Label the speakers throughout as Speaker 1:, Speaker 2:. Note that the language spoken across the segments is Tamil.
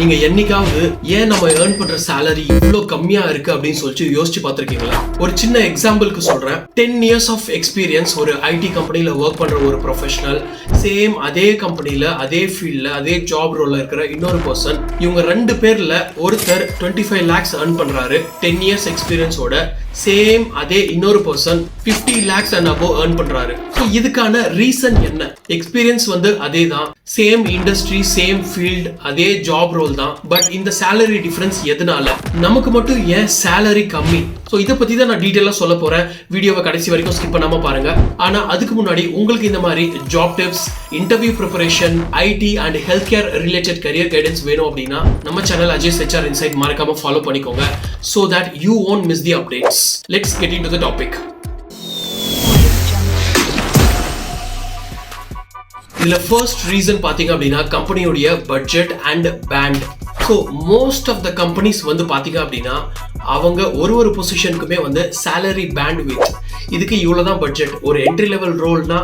Speaker 1: நீங்க என்னைக்காவது ஏன் நம்ம ஏர்ன் பண்ற salary இவ்வளோ கம்மியா இருக்கு அப்படின்னு சொல்லிட்டு யோசிச்சு பார்த்திருக்கீங்களா? ஒரு சின்ன எக்ஸாம்பிளுக்கு சொல்றேன். 10 years of experience ஒரு ஐடி கம்பெனில ஒர்க் பண்ற ஒரு ப்ரொஃபஷனல், சேம் அதே கம்பெனில அதே ஃபீல்ட்ல அதே ஜாப் ரோல்ல இருக்கிற இன்னொரு பர்சன், இவங்க ரெண்டு பேர்ல ஒருத்தர் 25 lakhs earn பண்றாரு 10 years எக்ஸ்பீரியன்ஸோட. சேம் அதே இன்னொரு person 50 lakhs and above earn பண்றாரு. ஸோ இதுக்கான ரீசன் என்ன? எக்ஸ்பீரியன்ஸ் அதே தான், சேம் இண்டஸ்ட்ரி சேம் ஃபீல்ட் அதே ஜாப் ரோல் தான். பட் இந்த சேலரி டிஃபரன்ஸ் எதனால? நமக்கு மட்டும் ஏன் சேலரி கம்மி? ஸோ இதை பத்தி தான் நான் டீட்டெயிலாக சொல்ல போறேன். வீடியோவை கடைசி வரைக்கும் ஸ்கிப் பண்ணாம பாருங்க. ஆனா அதுக்கு முன்னாடி உங்களுக்கு இந்த மாதிரி job tips, interview preparation, IT and health care related career guidance வேணும் அப்படின்னா நம்ம சேனல் அஜய்ஸ் HR Insight மறக்காம ஃபாலோ பண்ணிக்கோங்க. so that you won't miss the updates. Let's get into the topic. இதுல ஃபர்ஸ்ட் ரீசன் பாத்தீங்க அப்படின்னா கம்பெனியோட budget and band. So most of the companies பாத்தீங்க அப்படின்னா அவங்க ஒரு பொசிஷனுக்குமே சேலரி பேண்ட் வித், இதுக்கு இவ்வளவுதான் பட்ஜெட். ஒரு என்ட்ரி லெவல் ரோல்னா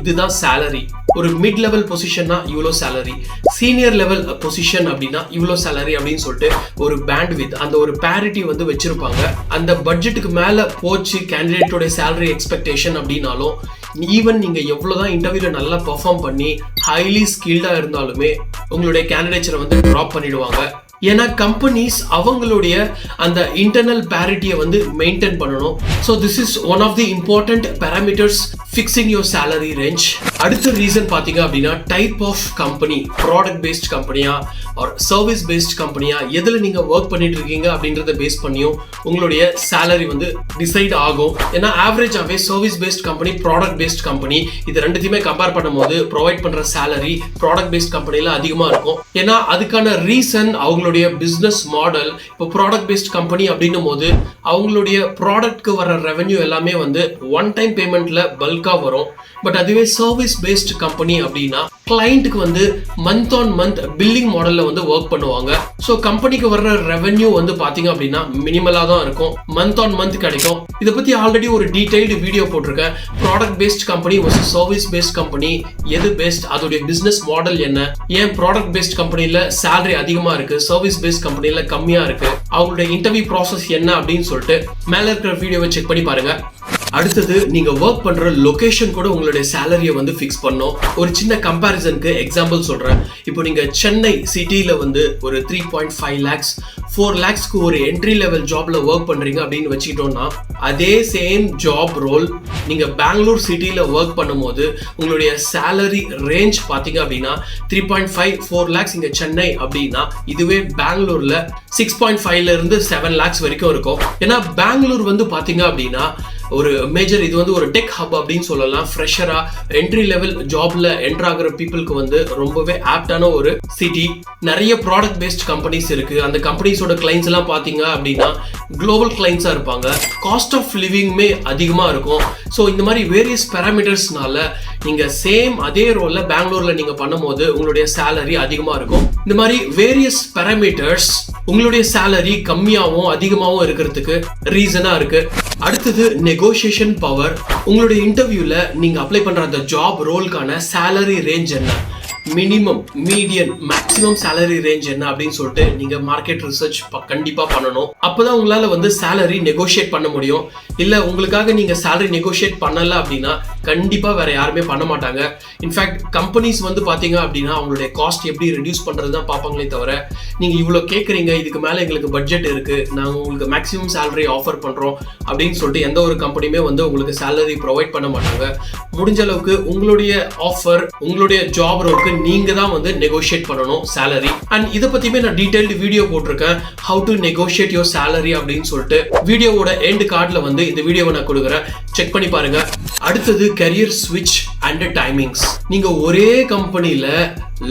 Speaker 1: இதுதான் சேலரி, ஒரு மிட் லெவல் பொசிஷன்னா இவ்வளோ சேலரி, சீனியர் லெவல் பொசிஷன் அப்படின்னா இவ்வளோ சேலரி அப்படின்னு சொல்லிட்டு ஒரு பேண்ட் வித், அந்த ஒரு பேரிட்டி வச்சிருப்பாங்க. அந்த பட்ஜெட்டுக்கு மேல போச்சு கேண்டிடேட்டோட சேலரி எக்ஸ்பெக்டேஷன் அப்படின்னாலும், ஈவன் நீங்க எவ்வளவுதான் இன்டர்வியூல நல்லா பெர்ஃபார்ம் பண்ணி ஹைலி ஸ்கில்டா இருந்தாலுமே உங்களுடைய கேண்டிடேட்ஸை ட்ராப் பண்ணிடுவாங்க. ஏன்னா கம்பெனிஸ் அவங்களுடைய அந்த இன்டர்னல் பேரிட்டியை மெயின்டைன் பண்ணணும். So this is one of the important parameters fixing your salary range. அடுத்த ரீசன் பார்த்தீங்க அப்படின்னா type of company, product based கம்பெனியா ஆர் சர்வீஸ் பேஸ்ட் கம்பெனியா, எதில் நீங்கள் ஒர்க் பண்ணிட்டு இருக்கீங்க அப்படின்றத பேஸ் பண்ணியும் உங்களுடைய சேலரி டிசைட் ஆகும். ஏன்னா ஆவரேஜாகவே service based company, product based company இது ரெண்டுத்தையுமே கம்பேர் பண்ணும்போது ப்ரொவைட் பண்ணுற சேலரி ப்ராடக்ட் பேஸ்ட் கம்பெனியில் அதிகமாக இருக்கும். ஏன்னா அதுக்கான ரீசன் அவங்களுடைய பிசினஸ் மாடல். இப்போ ப்ராடக்ட் பேஸ்ட் கம்பெனி அப்படின்னும் போது அவங்களுடைய ப்ராடக்ட்க்கு வர ரெவென்யூ எல்லாமே ஒன் டைம் பேமெண்ட்ல பல்கா வரும். பட் அதுவே சர்வீஸ் பேஸ்ட் கம்பெனி அப்படின்னா கிளைண்ட்டுக்கு மந்த் ஆன் மந்த் பில்லிங் மாடல்ல ஒர்க் பண்ணுவாங்க. ஸோ கம்பெனிக்கு வர்ற ரெவென்யூ பாத்தீங்க அப்படின்னா மினிமலா தான் இருக்கும், மந்த் ஆன் மந்த் கிடைக்கும். இதை பத்தி ஆல்ரெடி ஒரு டீடைல்டு வீடியோ போட்டிருக்கேன். Product based company versus service based company எது பெஸ்ட், அதோடைய பிசினஸ் மாடல் என்ன, ஏன் ப்ராடக்ட் பேஸ்ட் கம்பெனில சேலரி அதிகமா இருக்கு, சர்வீஸ் பேஸ்ட் கம்பெனில கம்மியா இருக்கு, அவங்களுடைய இன்டர்வியூ ப்ராசஸ் என்ன அப்படின்னு சொல்லிட்டு மேல இருக்கிற வீடியோவை செக் பண்ணி பாருங்க. அடுத்தது நீங்க ஒர்க் பண்ற லொகேஷன் கூட உங்களுடைய சேலரியை ஃபிக்ஸ் பண்ணும். ஒரு சின்ன கம்பேரிசனுக்கு எக்ஸாம்பிள் சொல்றேன். இப்போ நீங்க சென்னை சிட்டில ஒரு 3.5 lakhs 4 lakhsக்கு ஒரு என்ட்ரி லெவல் ஜாப்ல ஒர்க் பண்றீங்க அப்படின்னு வச்சுக்கிட்டோம்னா, அதே சேம் ஜாப் ரோல் நீங்க பெங்களூர் சிட்டில ஒர்க் பண்ணும்போது உங்களுடைய சேலரி ரேஞ்ச் பாத்தீங்க அப்படின்னா 3.5-4 lakhs இங்க சென்னை அப்படின்னா, இதுவே பெங்களூர்ல 6.5ல இருந்து 7 lakhs வரைக்கும் இருக்கும். ஏன்னா பெங்களூர் பாத்தீங்க அப்படின்னா ஒரு மேஜர், இது ஒரு டெக் ஹப் அப்படின்னு சொல்லலாம். ஃப்ரெஷரா என்ட்ரி லெவல் ஜாப்ல என்டர் ஆகிற பீப்புளுக்கு ரொம்பவே ஆப்டான ஒரு சிட்டி. நிறைய ப்ராடக்ட் பேஸ்ட் கம்பெனிஸ் இருக்கு. அந்த கம்பெனிஸோட கிளைண்ட்ஸ் எல்லாம் பாத்தீங்க அப்படின்னா குளோபல் கிளைண்ட்ஸா இருப்பாங்க. காஸ்ட் ஆஃப் லிவிங்குமே அதிகமா இருக்கும். ஸோ இந்த மாதிரி வேரியஸ் பேராமீட்டர்ஸ்னால நீங்க சேம் அதே ரோல்ல பெங்களூர்ல நீங்க பண்ணும்போது உங்களுடைய சேலரி அதிகமா இருக்கும். இந்த மாதிரி வேரியஸ் பேராமீட்டர்ஸ் உங்களுடைய சேலரி கம்மியாகவும் அதிகமாகவும் இருக்கிறதுக்கு ரீசனா இருக்கு. அடுத்தது நெகோசியேஷன் பவர். உங்களுடைய இன்டர்வியூல நீங்க அப்ளை பண்ற அந்த ஜாப் ரோல்கான சேலரி ரேஞ்ச் என்ன, minimum, median, maximum salary range என்ன அப்படின்னு சொல்லிட்டு நீங்க மார்க்கெட் ரிசர்ச் கண்டிப்பா பண்ணணும். அப்பதான் உங்களால சேலரி நெகோஷியேட் பண்ண முடியும். இல்ல உங்களுக்காக நீங்க சேலரி நெகோஷியேட் பண்ணல அப்படின்னா கண்டிப்பா வேற யாருமே பண்ண மாட்டாங்க. இன்ஃபேக்ட் கம்பெனிஸ் பாத்தீங்க அப்படின்னா அவங்களுடைய காஸ்ட் எப்படி ரெடியூஸ் பண்றது தான் பார்ப்பாங்களே தவிர, நீங்க இவ்வளவு கேட்குறீங்க, இதுக்கு மேல எங்களுக்கு பட்ஜெட் இருக்கு, நாங்க உங்களுக்கு மேக்ஸிமம் சேலரி ஆஃபர் பண்றோம் அப்படின்னு சொல்லிட்டு எந்த ஒரு கம்பெனியுமே உங்களுக்கு சேலரி ப்ரொவைட் பண்ண மாட்டாங்க. முடிஞ்ச அளவுக்கு உங்களுடைய ஆஃபர், உங்களுடைய ஜாப் ரோலுக்கு நீங்க தான் நெகோஷியேட் பண்ணணும் சேலரி. அண்ட் இதை பத்தியுமே நான் டீடைல்டு வீடியோ போட்டிருக்கேன், how to negotiate your salary அப்படின்னு சொல்லிட்டு. வீடியோவோட எண்ட் கார்ட்ல இந்த வீடியோவை நான் கொடுக்குறேன், செக் பண்ணி பாருங்க. அடுத்தது கரியர் ஸ்விட்ச் அண்ட் டைமிங்ஸ். நீங்க ஒரே கம்பெனில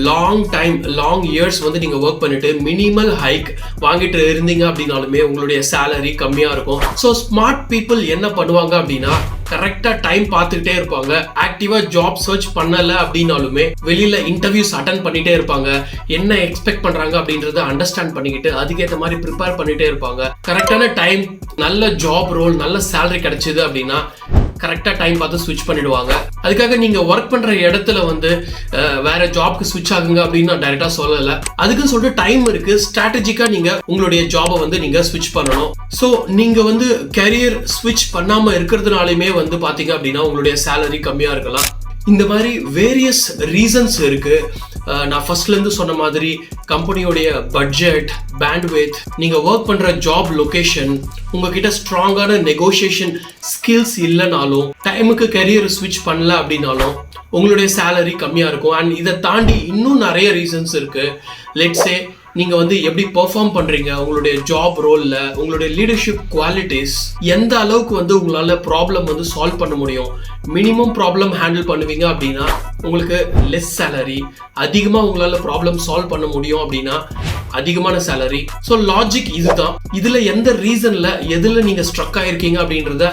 Speaker 1: லாங் இயர்ஸ் நீங்க ஒர்க் பண்ணிட்டு மினிமல் ஹைக் வாங்கிட்டு இருந்தீங்க அப்படின்னாலுமே உங்களுடைய சேலரி கம்மியா இருக்கும். ஸோ ஸ்மார்ட் பீப்புள் என்ன பண்ணுவாங்க அப்படின்னா கரெக்டா டைம் பார்த்துக்கிட்டே இருப்பாங்க. ஆக்டிவா ஜாப் சர்ச் பண்ணல அப்படின்னாலுமே வெளியில இன்டர்வியூஸ் அட்டன் பண்ணிட்டே இருப்பாங்க. என்ன எக்ஸ்பெக்ட் பண்றாங்க அப்படின்றத அண்டர்ஸ்டாண்ட் பண்ணிக்கிட்டு அதுக்கேற்ற மாதிரி ப்ரிப்பேர் பண்ணிட்டே இருப்பாங்க. கரெக்டான டைம், நல்ல ஜாப் ரோல், நல்ல சேலரி கிடைச்சது அப்படின்னா கரெக்டா டைம் பார்த்து ஸ்விட்ச் பண்ணிடுவாங்க. அதுக்காக நீங்க ஒர்க் பண்ற இடத்துல வந்து வேற ஜாப்க்கு ஸ்விட்ச் ஆகுங்க அப்படின்னு நான் டைரக்டா சொல்லல. அதுக்குன்னு சொல்லிட்டு டைம் இருக்கு. ஸ்ட்ராட்டஜிக்கா நீங்க உங்களுடைய ஜாபை வந்து நீங்க ஸ்விட்ச் பண்ணணும். ஸோ நீங்க வந்து கரியர் ஸ்விட்ச் பண்ணாம இருக்கிறதுனாலுமே வந்து பாத்தீங்க அப்படின்னா உங்களுடைய சேலரி கம்மியா இருக்கலாம். இந்த மாதிரி வேரியஸ் ரீசன்ஸ் இருக்கு. நான் ஃபர்ஸ்ட்ல இருந்து சொன்ன மாதிரி கம்பெனியோடைய பட்ஜெட், பேண்ட்வித், நீங்க ஒர்க் பண்ற ஜாப் லொகேஷன், உங்ககிட்ட ஸ்ட்ராங்கான நெகோசியேஷன் ஸ்கில்ஸ் இல்லைனாலும், டைமுக்கு கரியர் ஸ்விட்ச் பண்ணல அப்படின்னாலும் உங்களுடைய சேலரி கம்மியா இருக்கும். அண்ட் இதை தாண்டி இன்னும் நிறைய ரீசன்ஸ் இருக்கு. லெட்ஸ் சே நீங்க வந்து எப்படி பெர்ஃபார்ம் பண்றீங்க உங்களுடைய ஜாப் ரோல்ல, உங்களுடைய லீடர்ஷிப் குவாலிட்டிஸ், எந்த அளவுக்கு வந்து உங்களால ப்ராப்ளம் வந்து சால்வ் பண்ண முடியும், மினிமம் ப்ராப்ளம் ஹேண்டில் பண்ணுவீங்க அப்படின்னா உங்களுக்கு லெஸ் சேலரி, அதிகமா உங்களால ப்ராப்ளம் சால்வ் பண்ண முடியும் அப்படின்னா அதிகமான சேலரி. ஸோ லாஜிக் இதுதான். இதுல எந்த ரீசன்ல எதுல நீங்க ஸ்ட்ரக் ஆயிருக்கீங்க அப்படின்றத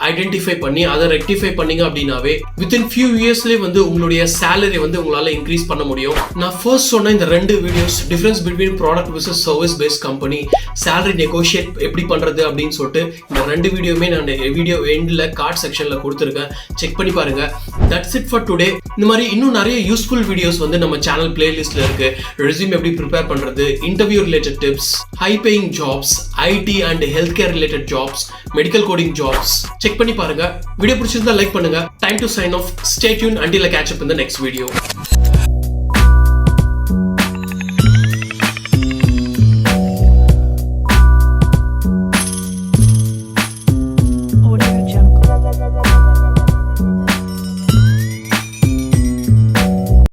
Speaker 1: ஐடென்டிஃபை பண்ணி அதை ரெக்டிஃபை பண்ணீங்க அப்படின்னாவே வித்தின் ஃபியூ இயர்ஸ்லேயே வந்து உங்களுடைய சேலரி வந்து உங்களால இன்க்ரீஸ் பண்ண முடியும். நான் ஃபர்ஸ்ட் சொன்ன இந்த 2 videos, difference between product vs service based company, salary negotiate எப்படி பண்றது அப்படின்னு சொல்லிட்டு இந்த 2 வீடியோமே நான் வீடியோ எண்ட்ல கார்ட் செக்ஷன்ல கொடுத்துருக்கேன். செக் பண்ணி பாருங்க. That's it for today. இந்த மாதிரி இன்னும் நிறைய யூஸ்ஃபுல் வீடியோஸ் வந்து நம்ம சேனல் பிளேலிஸ்ட்ல இருக்கு. ரெஸ்யூம் எப்படி ப்ரிப்பேர் பண்றது, interview related tips, high paying jobs, IT and health care related jobs, medical coding jobs, check பண்ணி பாருங்க. வீடியோ பிடிச்சிருந்தா லைக் பண்ணுங்க. Time to sign off. Stay tune until I catch up in the next video.